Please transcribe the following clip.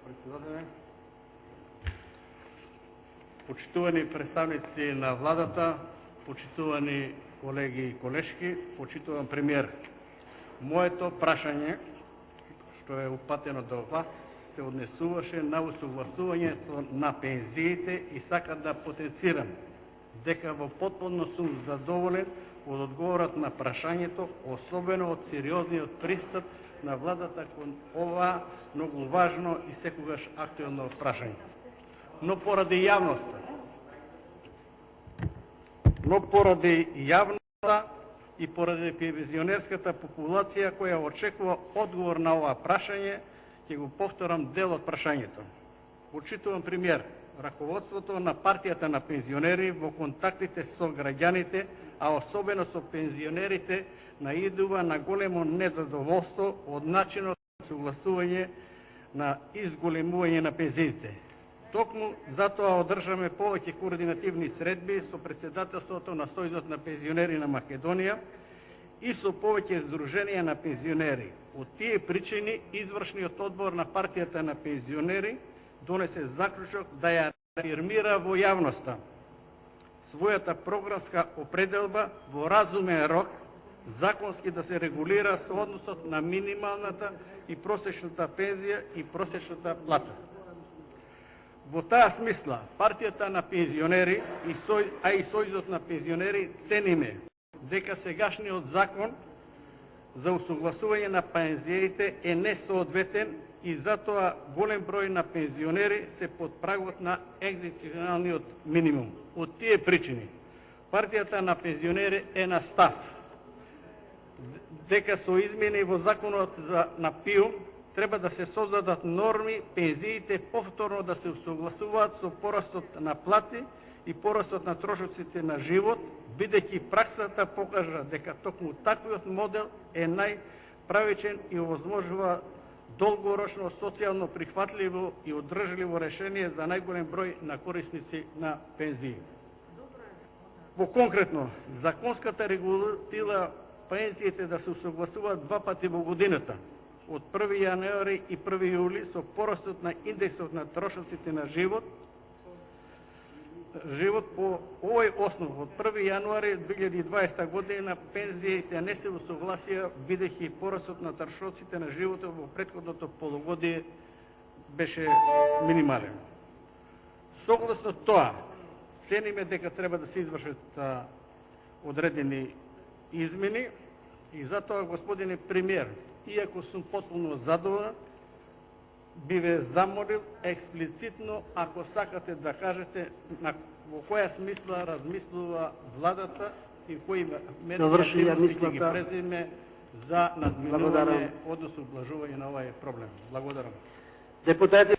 председателе. Почитувани представници на владата, почитувани колеги и колешки, почитуван премиер. Моето прашање, што е упатено до вас, се однесуваше на усогласувањето на пензиите и сакам да потенцирам дека во потполно сум задоволен од одговорот на прашањето, особено од сериозниот пристап на владата кон ова многу важно и секогаш актуелно прашање. Но поради јавноста и поради пензионерската популација која очекува одговор на ова прашање, ќе го повторам дел од прашањето. Почитуван премиер, раководството на партијата на пензионери во контактите со граѓаните, а особено со пензионерите, наидува на големо незадоволство од начинот на согласување на изголемување на пензиите. Токму затоа одржаме повеќе координативни средби со председателството на Сојузот на пензионери на Македонија и со повеќе здруженија на пензионери. Од тие причини, извршниот одбор на партијата на пензионери донесе заклучок да ја афирмира во јавноста својата програмска определба во разумен рок, законски да се регулира со односот на минималната и просечната пензија и просечната плата. Во таа смисла, партијата на пензионери и Сојузот на пензионери цениме дека сегашниот закон за усогласување на пензиите е несоодветен и затоа голем број на пензионери се под прагот на екзистенцијалниот минимум. Од тие причини, партијата на пензионери е на став дека со измени во законот на ПИУ треба да се создадат норми пензиите повторно да се усогласуваат со порастот на плати и порастот на трошоците на живот, бидејќи праксата покажа дека токму таквиот модел е најправичен и овозможува долгорочно социјално прифатливо и одржливо решение за најголем број на корисници на пензии. Во конкретно, законската регулатива пензиите да се усогласуваат два пати во годината, од 1 јануари и 1 јули со порастот на индексот на трошоците на живот по овој основ од 1 јануари 2020 година пензиите не се усогласија бидејќи порастот на трошоците на животот во претходното полугодие беше минимален. Согласно тоа, цениме дека треба да се извршат одредени измени и затоа, господине премиер, иако сум потполно задоволен, би ве замолил експлицитно, ако сакате да кажете во која смисла размислува владата и кои мерки ќе ги преземе за надминување, односно облажување на овај проблем. Благодарам. Депутати